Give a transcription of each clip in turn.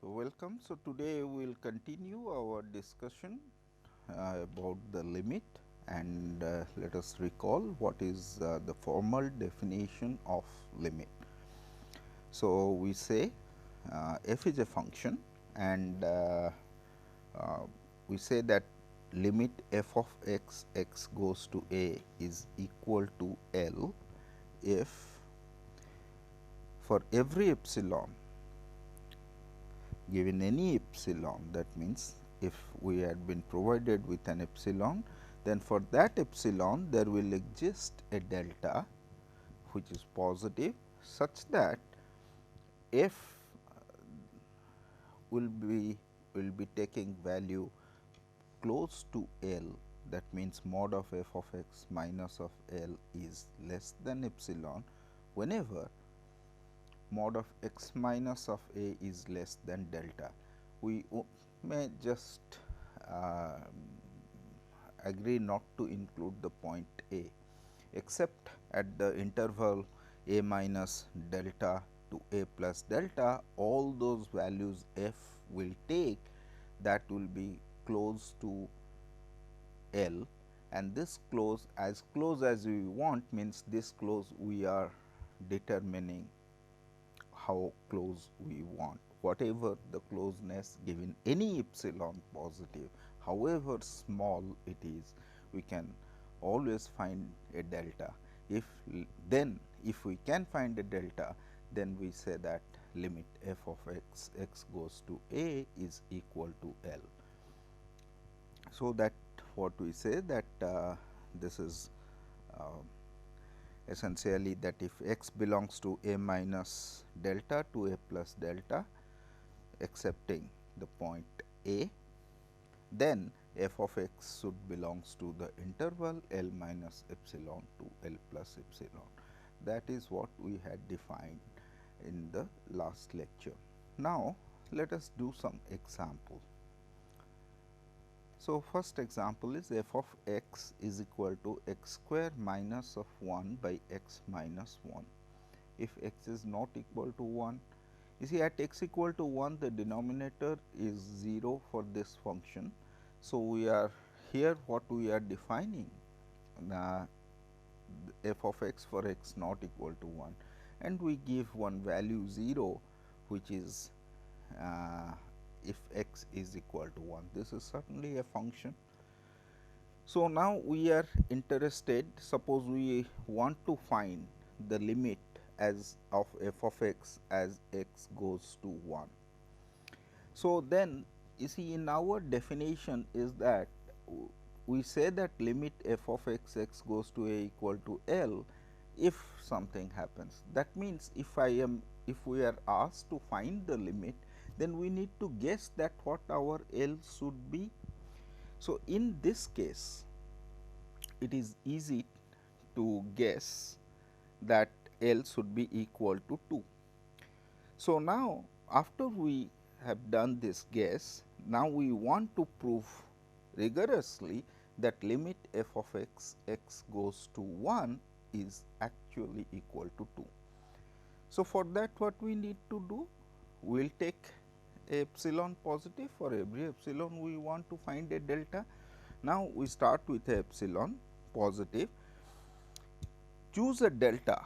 Welcome. So, today we will continue our discussion about the limit, and let us recall what is the formal definition of limit. So, we say f is a function, and we say that limit f of x goes to a is equal to L if for every epsilon given any epsilon, that means if we had been provided with an epsilon, then for that epsilon there will exist a delta which is positive, such that f will be taking value close to L, that means mod of f of x minus of L is less than epsilon whenever mod of x minus of a is less than delta. We may just agree not to include the point a, except at the interval a minus delta to a plus delta, all those values f will take that will be close to L, and this close as we want means this close we are determining how close we want, whatever the closeness given any epsilon positive, however small it is, we can always find a delta. If we can find a delta, then we say that limit f of x goes to a is equal to L. So, that what we say that this is essentially that if x belongs to a minus delta to a plus delta, accepting the point a, then f of x should belongs to the interval L minus epsilon to L plus epsilon. That is what we had defined in the last lecture. Now, let us do some example. So, first example is f of x is equal to x square minus of 1 by x minus 1. If x is not equal to 1, you see at x equal to 1 the denominator is 0 for this function. So, we are here what we are defining f of x for x not equal to 1, and we give one value 0, which is if x is equal to 1. This is certainly a function. So, now we are interested, suppose we want to find the limit as of f of x as x goes to 1. So, then you see in our definition is that we say that limit f of x goes to a equal to L if something happens. That means, if we are asked to find the limit, then we need to guess that what our L should be. So, in this case it is easy to guess that L should be equal to 2. So, now after we have done this guess, now we want to prove rigorously that limit f of x goes to 1 is actually equal to 2. So, for that what we need to do? We will take epsilon positive. For every epsilon we want to find a delta. Now, we start with a epsilon positive, choose a delta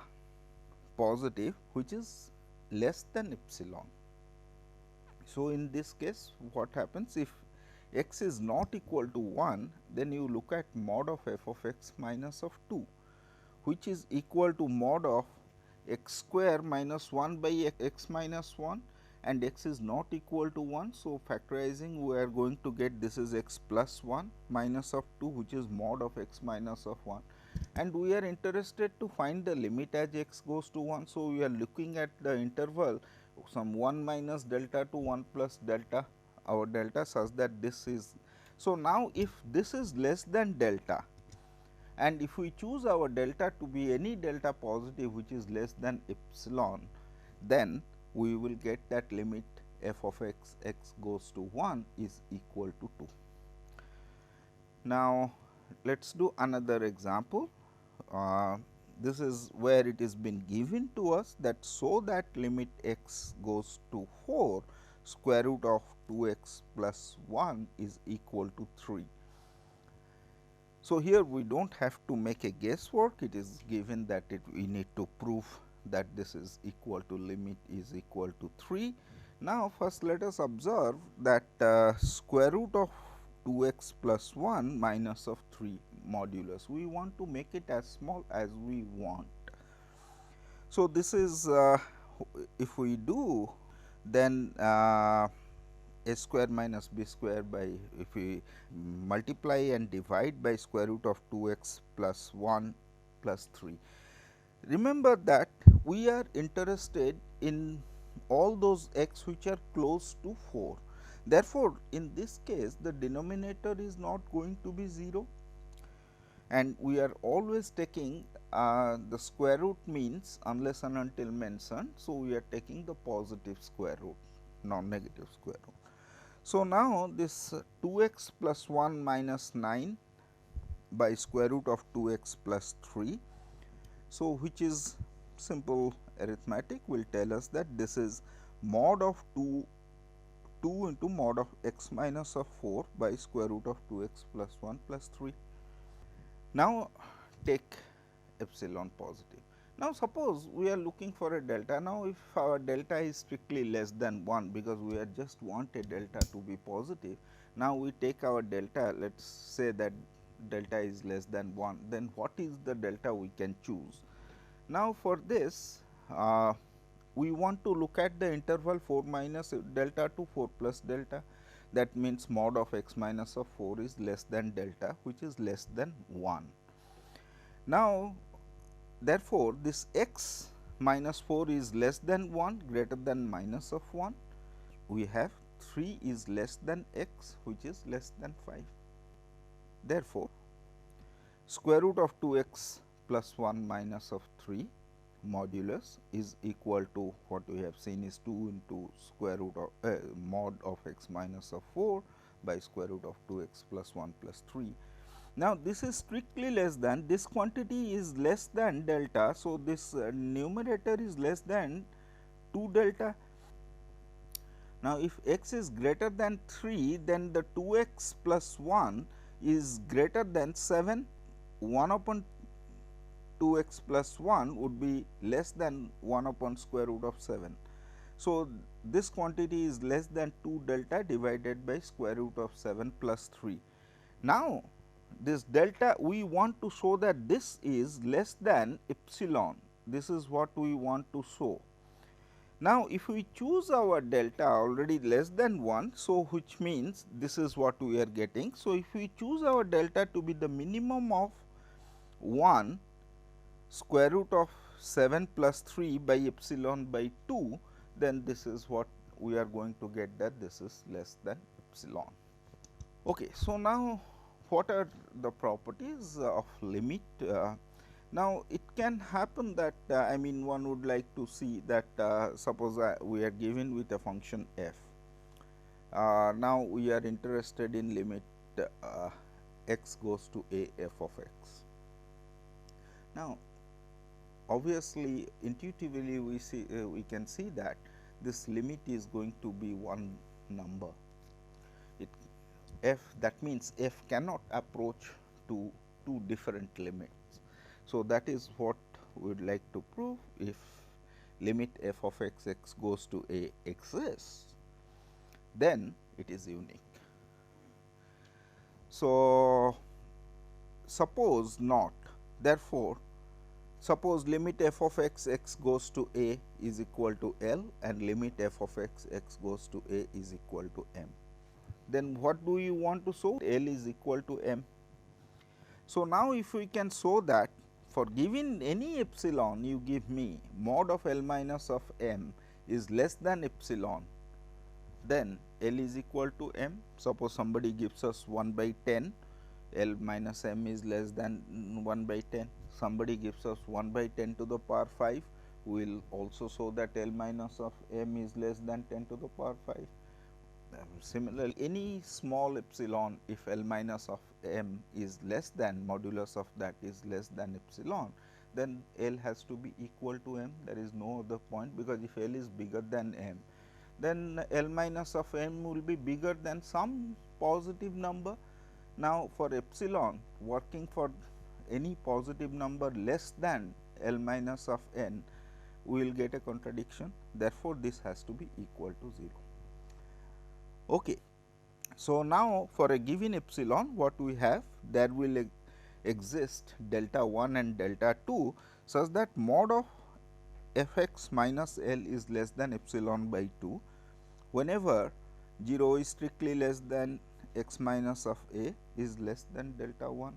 positive which is less than epsilon. So, in this case what happens, if x is not equal to 1, then you look at mod of f of x minus of 2, which is equal to mod of x square minus 1 by x minus 1, and x is not equal to 1. So, factorizing we are going to get this is x plus 1 minus of 2, which is mod of x minus of 1, and we are interested to find the limit as x goes to 1. So, we are looking at the interval some 1 minus delta to 1 plus delta, our delta, such that this is. So, now if this is less than delta, and if we choose our delta to be any delta positive which is less than epsilon, then we will get that limit f of x goes to 1 is equal to 2. Now, let us do another example. This is where it is been given to us that so that limit x goes to 4. square root of 2x plus 1 is equal to 3. So, here we do not have to make a guesswork, it is given that we need to prove that this is equal to limit is equal to 3. Now, first let us observe that square root of 2x plus 1 minus of 3 modulus, we want to make it as small as we want. So, this is if we do, then a square minus b square by, if we multiply and divide by square root of 2x plus 1 plus 3. Remember that we are interested in all those x which are close to 4. Therefore, in this case the denominator is not going to be 0, and we are always taking the square root means unless and until mentioned. So, we are taking the positive square root, non negative square root. So, now this 2x plus 1 minus 9 by square root of 2x plus 3. So, which is simple arithmetic will tell us that this is mod of 2 into mod of x minus of 4 by square root of 2x plus 1 plus 3. Now, take epsilon positive. Now, suppose we are looking for a delta. Now, if our delta is strictly less than 1, because we are just want a delta to be positive. Now, we take our delta, let us say that delta is less than 1, then what is the delta we can choose? Now, for this we want to look at the interval 4 minus delta to 4 plus delta, that means mod of x minus of 4 is less than delta, which is less than 1. Now, therefore, this x minus 4 is less than 1, greater than minus of 1. We have 3 is less than x, which is less than 5. Therefore, square root of 2x plus 1 minus of 3 modulus is equal to, what we have seen is 2 into square root of mod of x minus of 4 by square root of 2x plus 1 plus 3. Now, this is strictly less than, this quantity is less than delta. So, this numerator is less than 2 delta. Now, if x is greater than 3, then the 2x plus 1 is greater than 7, 1 upon 2x plus 1 would be less than 1 upon square root of 7. So, this quantity is less than 2 delta divided by square root of 7 plus 3. Now, this delta we want to show that this is less than epsilon, this is what we want to show. Now, if we choose our delta already less than 1, so which means this is what we are getting. So, if we choose our delta to be the minimum of 1, square root of 7 plus 3 by epsilon by 2, then this is what we are going to get, that this is less than epsilon. Okay, so, now what are the properties of limit? Now, it can happen that I mean one would like to see that suppose we are given with a function f. Now, we are interested in limit x goes to a f of x. Now, obviously, intuitively we see we can see that this limit is going to be one number. It f, that means f cannot approach to two different limits. So, that is what we would like to prove. If limit f of x goes to a exists, then it is unique. So, suppose not, therefore, suppose limit f of x goes to a is equal to L and limit f of x goes to a is equal to m. Then what do you want to show? L is equal to m. So, now if we can show that for given any epsilon you give me mod of L minus of m is less than epsilon, then L is equal to m. Suppose somebody gives us 1 by 10, L minus m is less than 1 by 10. Somebody gives us 1 by 10 to the power 5, we will also show that L minus of m is less than 10 to the power 5. Similarly, any small epsilon, if L minus of m is less than, modulus of that is less than epsilon, then L has to be equal to m. There is no other point, because if L is bigger than m, then L minus of m will be bigger than some positive number. Now, for epsilon working for any positive number less than L minus of n, we will get a contradiction. Therefore, this has to be equal to 0. Okay. So, now for a given epsilon, what we have, there will exist delta 1 and delta 2 such that mod of f x minus L is less than epsilon by 2 whenever 0 is strictly less than x minus of a is less than delta 1.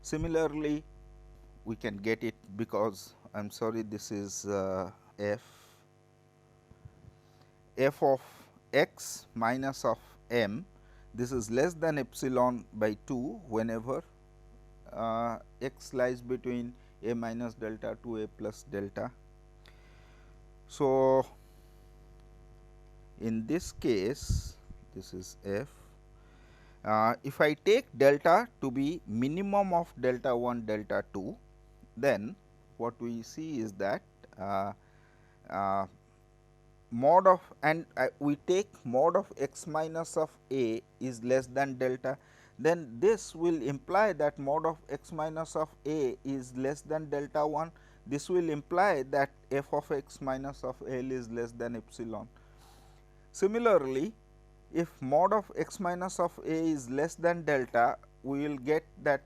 Similarly, we can get it because I am sorry, this is f of x minus of m, this is less than epsilon by 2 whenever x lies between a minus delta to a plus delta. So, in this case, this is f. If I take delta to be minimum of delta 1 delta 2, then what we see is that mod of, and we take mod of x minus of a is less than delta, then this will imply that mod of x minus of a is less than delta 1. This will imply that f of x minus of L is less than epsilon. Similarly, if mod of x minus of a is less than delta, we will get that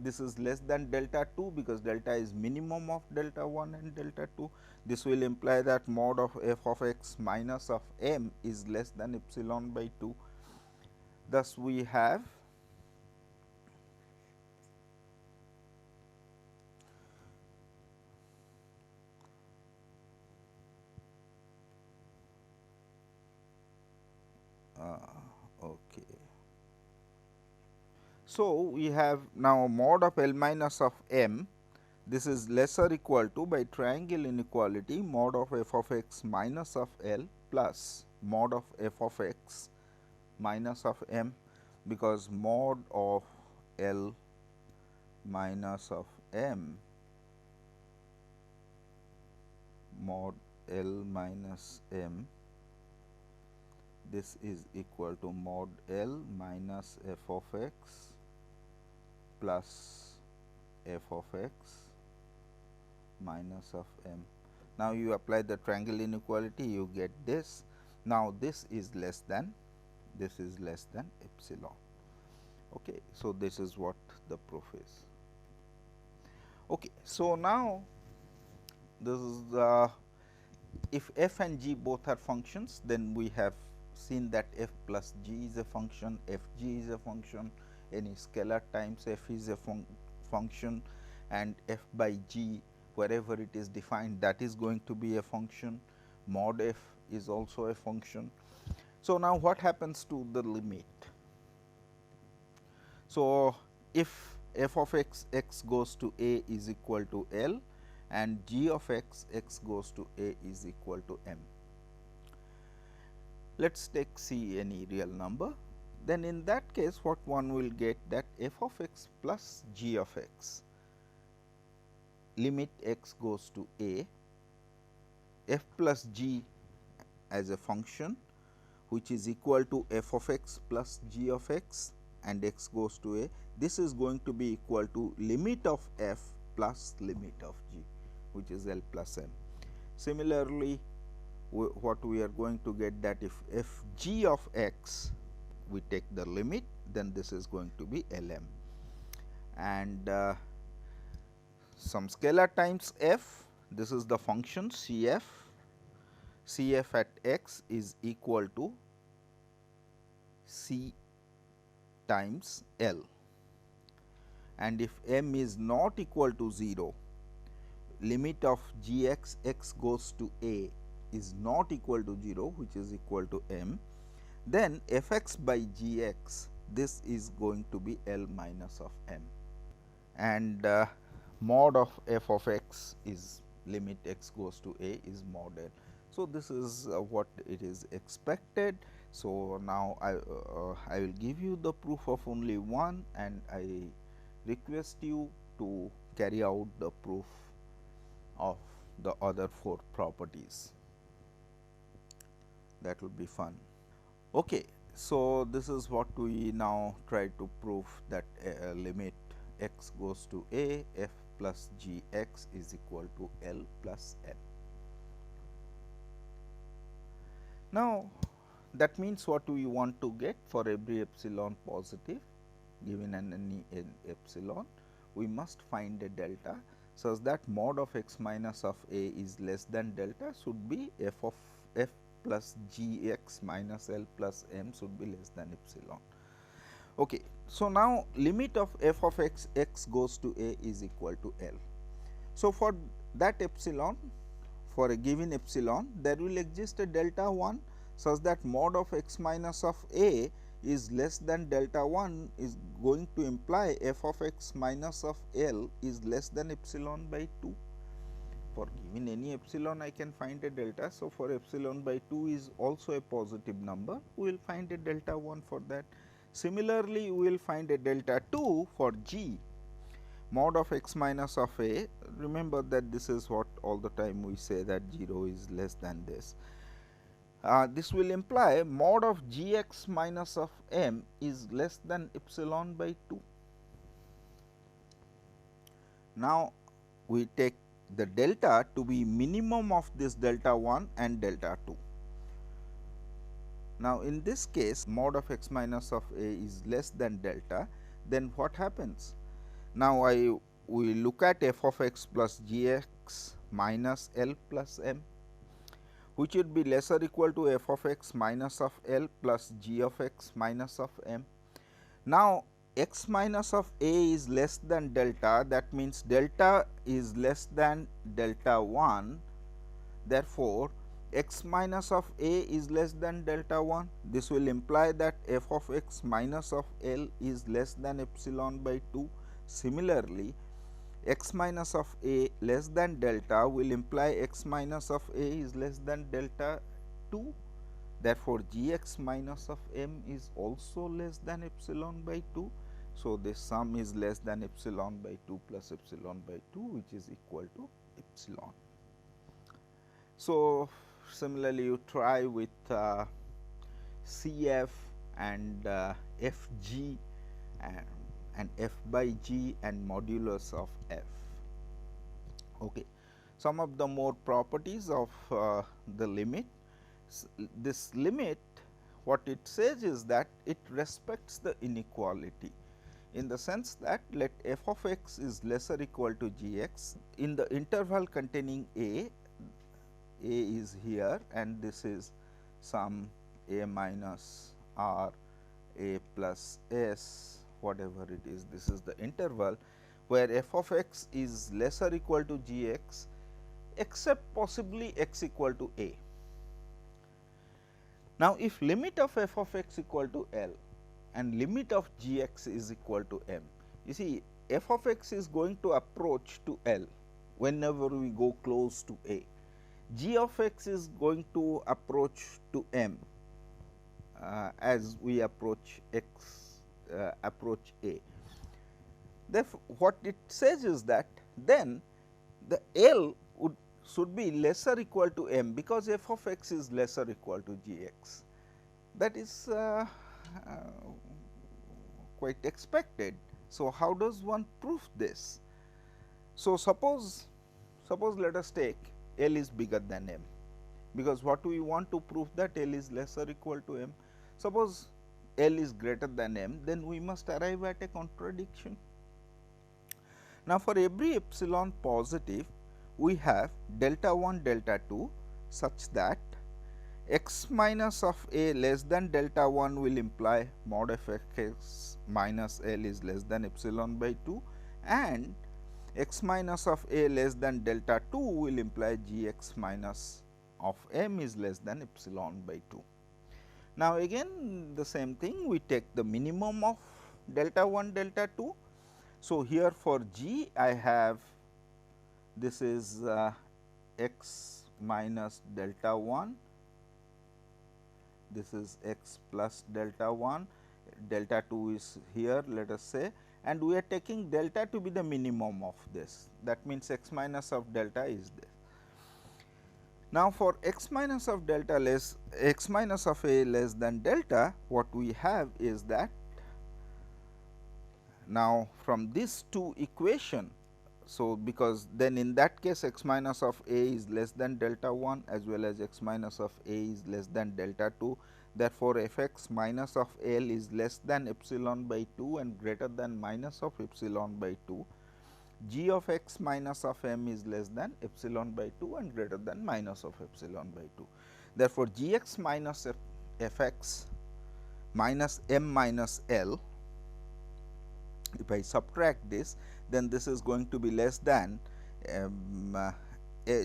this is less than delta 2 because delta is minimum of delta 1 and delta 2. This will imply that mod of f of x minus of m is less than epsilon by 2. Thus, we have okay. So, we have now mod of L minus of m, this is lesser equal to, by triangle inequality, mod of f of x minus of L plus mod of f of x minus of m, because mod of L minus of m, mod L minus m, this is equal to mod L minus f of x plus f of x minus of m. Now, you apply the triangle inequality, you get this. Now, this is less than epsilon. Okay. So, this is what the proof is. Okay. So, now this is the, if f and g both are functions, then we have seen that f plus g is a function, f g is a function, any scalar times f is a function, and f by g wherever it is defined, that is going to be a function, mod f is also a function. So, now what happens to the limit? So, if f of x goes to a is equal to L and g of x goes to a is equal to m. Let us take C any real number, then in that case what one will get, that f of x plus g of x, limit x goes to a, f plus g as a function which is equal to f of x plus g of x and x goes to a, this is going to be equal to limit of f plus limit of g, which is L plus m. Similarly, what we are going to get, that if f g of x we take the limit, then this is going to be L m, and some scalar times f, this is the function C f, C f at x is equal to C times L, and if m is not equal to 0, limit of g x goes to a is not equal to 0, which is equal to m, then f x by g x, this is going to be L minus of m, and mod of f of x is limit x goes to a is mod L. So, this is what it is expected. So, now I will give you the proof of only one, and I request you to carry out the proof of the other 4 properties. That will be fun. Okay, so this is what we now try to prove, that limit x goes to a, f plus g x is equal to L plus N. Now, that means what we want to get for every epsilon positive given any epsilon, we must find a delta such that mod of x minus of a is less than delta should be f of f plus g x minus L plus m should be less than epsilon. Okay. So, now limit of f of x, x goes to a is equal to L. So, for that epsilon, for a given epsilon, there will exist a delta 1 such that mod of x minus of a is less than delta 1 is going to imply f of x minus of L is less than epsilon by 2. For given any epsilon, I can find a delta. So, for epsilon by 2 is also a positive number, we will find a delta 1 for that. Similarly, we will find a delta 2 for g mod of x minus of a. Remember that this is what all the time we say, that 0 is less than this. This will imply mod of g x minus of m is less than epsilon by 2. Now, we take the delta to be minimum of this delta 1 and delta 2. Now, in this case mod of x minus of a is less than delta, then what happens? Now, we look at f of x plus g x minus L plus m, which would be lesser or equal to f of x minus of L plus g of x minus of m. Now, x minus of a is less than delta, that means delta is less than delta 1. Therefore, x minus of a is less than delta 1. This will imply that f of x minus of L is less than epsilon by 2. Similarly, x minus of a less than delta will imply x minus of a is less than delta 2. Therefore, g x minus of m is also less than epsilon by 2. So, this sum is less than epsilon by 2 plus epsilon by 2, which is equal to epsilon. So, similarly, you try with CF and FG and f by g and modulus of f. Okay. Some of the more properties of the limit. This limit, what it says is that it respects the inequality, in the sense that let f of x is less or equal to g x in the interval containing a is here and this is some a minus r, a plus s, whatever it is, this is the interval where f of x is less or equal to g x, except possibly x equal to a. Now, if limit of f of x equal to L and limit of g x is equal to m, you see f of x is going to approach to L whenever we go close to a. G of x is going to approach to m as we approach x approach a. Therefore, what it says is that then the L should be less or equal to m, because f of x is less or equal to g x. That is quite expected. So, how does one prove this? So, suppose let us take L is bigger than m, because what we want to prove that L is less or equal to m. Suppose L is greater than m, then we must arrive at a contradiction. Now, for every epsilon positive, we have delta 1 delta 2 such that x minus of a less than delta 1 will imply mod f x minus L is less than epsilon by 2, and x minus of a less than delta 2 will imply g x minus of m is less than epsilon by 2. Now, again the same thing, we take the minimum of delta 1 delta 2. So, here for g I have this is x minus delta 1, this is x plus delta 1, delta 2 is here, let us say, and we are taking delta to be the minimum of this, that means x minus of delta is this. Now, for x minus of delta less x minus of a less than delta, what we have is that now from these two equation. So, because then in that case x minus of a is less than delta 1 as well as x minus of a is less than delta 2. Therefore, f x minus of L is less than epsilon by 2 and greater than minus of epsilon by 2. G of x minus of m is less than epsilon by 2 and greater than minus of epsilon by 2. Therefore, g x minus f x minus m minus L, if I subtract this, then this is going to be less than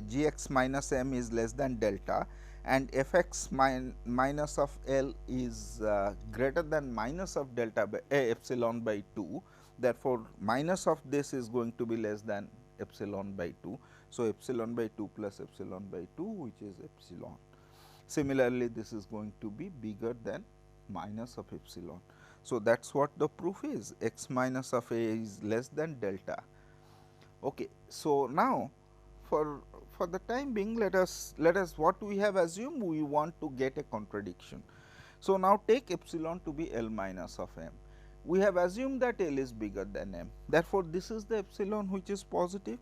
g x minus m is less than delta, and f x minus of L is greater than minus of delta by epsilon by 2. Therefore, minus of this is going to be less than epsilon by 2. So, epsilon by 2 plus epsilon by 2, which is epsilon. Similarly, this is going to be bigger than minus of epsilon. So, that is what the proof is, x minus of a is less than delta. Okay. So, now for the time being, let us what we have assumed, we want to get a contradiction. So, now take epsilon to be L minus of m. We have assumed that L is bigger than m. Therefore, this is the epsilon which is positive.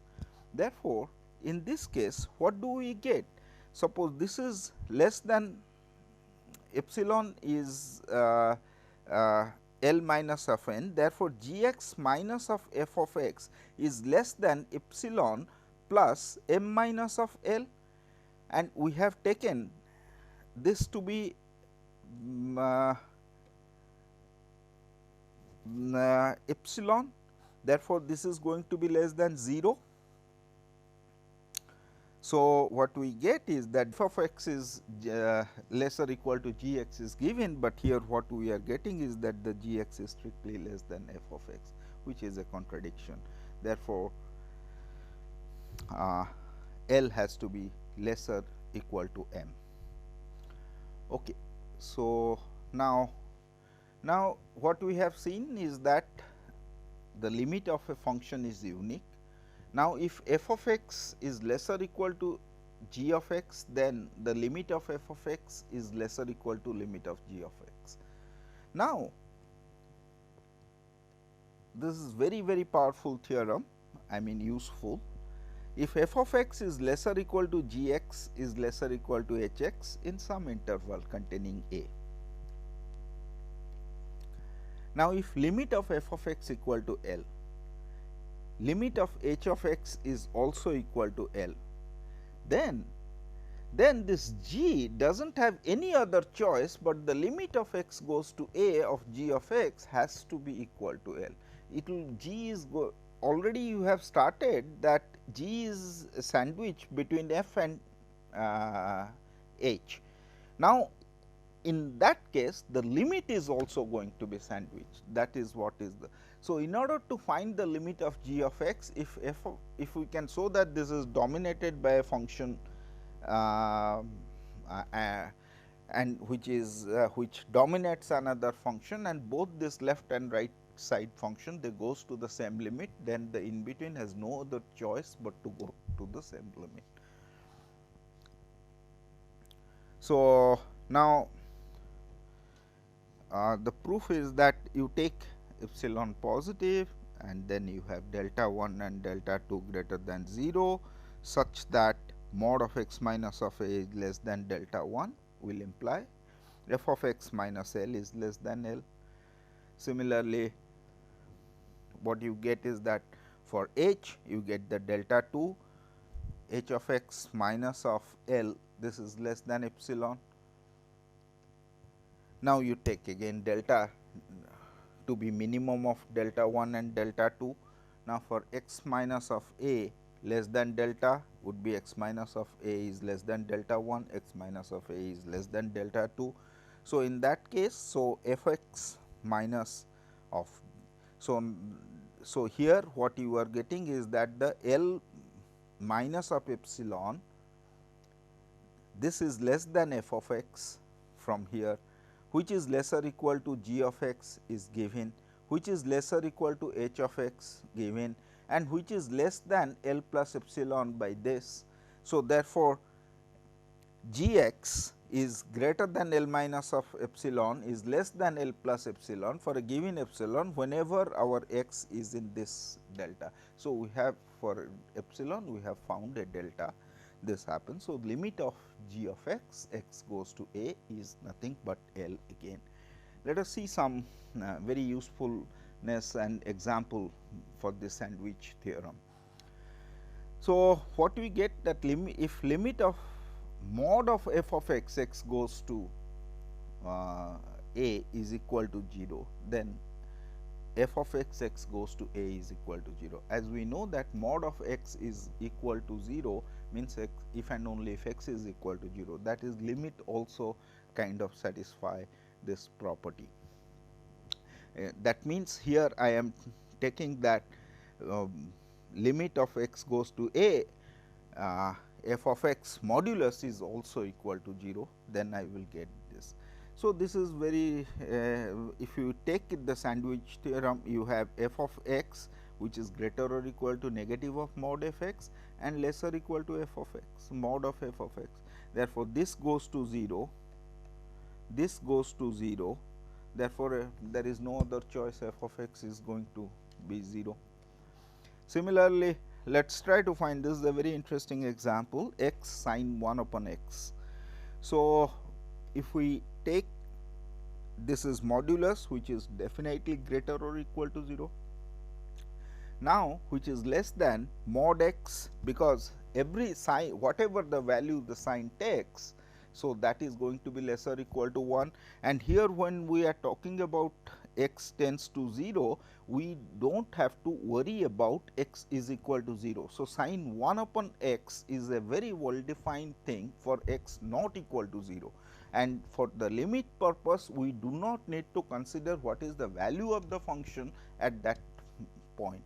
Therefore, in this case, what do we get? Suppose this is less than epsilon is L minus of n. Therefore, g x minus of f of x is less than epsilon plus m minus of L, and we have taken this to be epsilon. Therefore, this is going to be less than 0. So, what we get is that f of x is less or equal to g x is given, but here what we are getting is that the g x is strictly less than f of x, which is a contradiction. Therefore, L has to be lesser equal to m. Okay. So, now what we have seen is that the limit of a function is unique. Now, if f of x is lesser equal to g of x, then the limit of f of x is lesser equal to limit of g of x. Now, this is very powerful theorem, I mean useful. If f of x is lesser equal to g x is lesser equal to h x in some interval containing a. Now, if limit of f of x equal to L, limit of h of x is also equal to L, then this g does not have any other choice, but the limit of x goes to a of g of x has to be equal to L. It will g is already you have started that g is a sandwich between f and h. Now, in that case the limit is also going to be sandwiched, that is what is the. So, in order to find the limit of g of x, if we can show that this is dominated by a function and which dominates another function, and both this left and right side function they goes to the same limit, then the in between has no other choice but to go to the same limit. So, now the proof is that you take epsilon positive and then you have delta 1 and delta 2 greater than 0, such that mod of x minus of a is less than delta 1 will imply f of x minus L is less than L. Similarly, what you get is that for h you get the delta 2 h of x minus of L, this is less than epsilon. Now, you take again delta to be minimum of delta 1 and delta 2. Now, for x minus of a less than delta would be x minus of a is less than delta 1, x minus of a is less than delta 2. So, in that case, so f x minus of, so here what you are getting is that the L minus of epsilon, this is less than f of x from here, which is lesser equal to g of x is given, which is lesser equal to h of x given, and which is less than L plus epsilon by this. So, therefore, g x is greater than L minus of epsilon is less than L plus epsilon for a given epsilon whenever our x is in this delta. So, we have for epsilon we have found a delta, this happens. So, limit of g of x, x goes to a is nothing but L again. Let us see some very usefulness and example for this sandwich theorem. So, what we get that if limit of mod of f of x, x goes to a is equal to 0, then f of x, x goes to a is equal to 0. As we know that mod of x is equal to 0 means x, if and only if x is equal to 0, that is limit also kind of satisfy this property. That means, here I am taking that limit of x goes to a, f of x modulus is also equal to 0, then I will get this. So, this is very if you take it the sandwich theorem, you have f of x which is greater or equal to negative of mod f x and lesser equal to f of x, mod of f of x. Therefore, this goes to 0, this goes to 0, therefore, there is no other choice, f of x is going to be 0. Similarly, let us try to find, this is a very interesting example, x sin 1 upon x. So, if we take this is modulus which is definitely greater or equal to 0. Now, which is less than mod x, because every sign whatever the value the sign takes, so that is going to be lesser or equal to 1, and here when we are talking about x tends to 0, we do not have to worry about x is equal to 0. So, sin 1 upon x is a very well defined thing for x not equal to 0, and for the limit purpose we do not need to consider what is the value of the function at that point.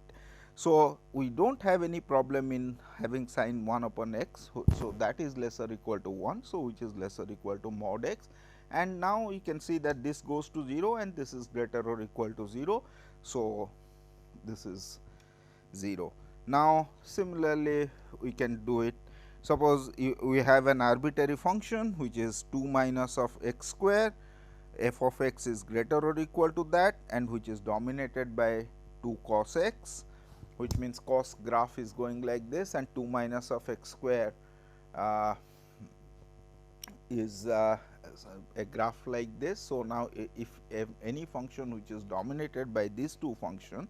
So, we do not have any problem in having sin 1 upon x. So, that is lesser equal to 1. So, which is lesser equal to mod x, and now you can see that this goes to 0 and this is greater or equal to 0. So, this is 0. Now, similarly we can do it. Suppose we have an arbitrary function which is 2 minus of x square, f of x is greater or equal to that and which is dominated by 2 cos x, which means cos graph is going like this and 2 minus of x square is a graph like this. So, now if any function which is dominated by these two function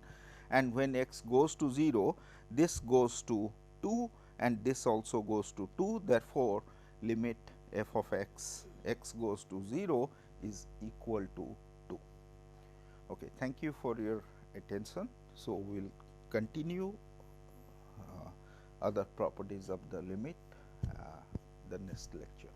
and when x goes to 0, this goes to 2 and this also goes to 2. Therefore, limit f of x, x goes to 0 is equal to 2. Okay, thank you for your attention. So, we will continue other properties of the limit the next lecture.